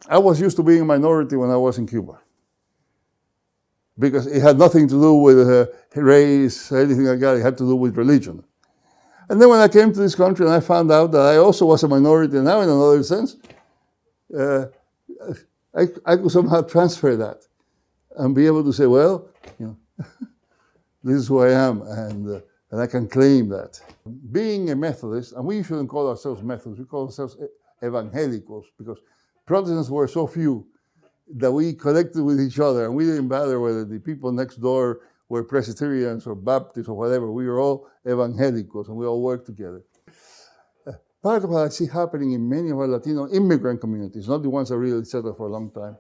I was used to being a minority when I was in Cuba, because it had nothing to do with race, anything like that. It had to do with religion. And then when I came to this country and I found out that I also was a minority now in another sense, I could somehow transfer that and be able to say, well, this is who I am, and I can claim that. Being a Methodist, and we shouldn't call ourselves Methodists, we call ourselves Evangelicos, because Protestants were so few that we connected with each other, and we didn't bother whether the people next door were Presbyterians or Baptists or whatever. We were all Evangelicos, and we all worked together. Part of what I see happening in many of our Latino immigrant communities, not the ones that really settled for a long time,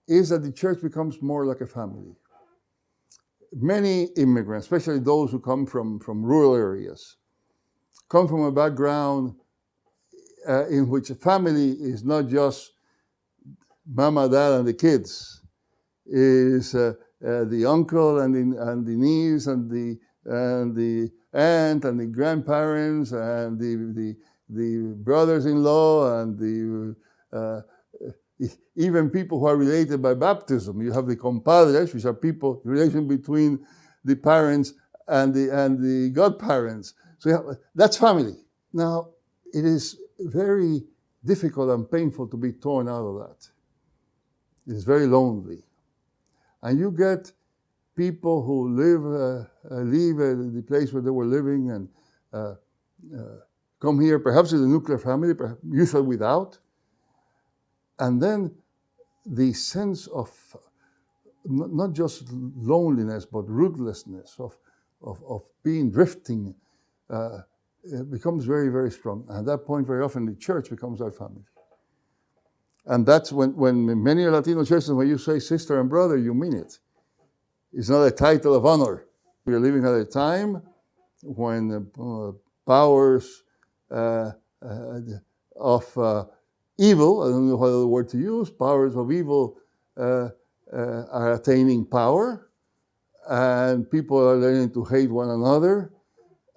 is that the church becomes more like a family. Many immigrants, especially those who come from rural areas, come from a background in which a family is not just mama, dad, and the kids, is the uncle and the niece and the aunt and the grandparents and the brothers-in-law and even people who are related by baptism. You have the compadres, which are people, relation between the parents and the godparents. So that's family. Now, it is very difficult and painful to be torn out of that. It's very lonely. And you get people who leave the place where they were living and come here, perhaps with a nuclear family, usually without. And then the sense of not just loneliness, but rootlessness, of being drifting, becomes very, very strong. And at that point, very often, the church becomes our family. And that's when in many Latino churches, when you say sister and brother, you mean it. It's not a title of honor. We are living at a time when powers of evil, I don't know what other word to use, powers of evil are attaining power, and people are learning to hate one another,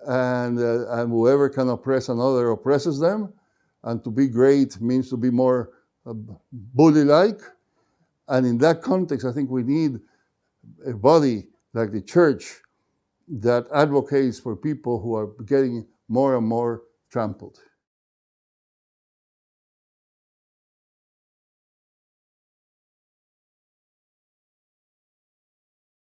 and whoever can oppress another oppresses them, and to be great means to be more bully-like. And in that context, I think we need a body like the church that advocates for people who are getting more and more trampled.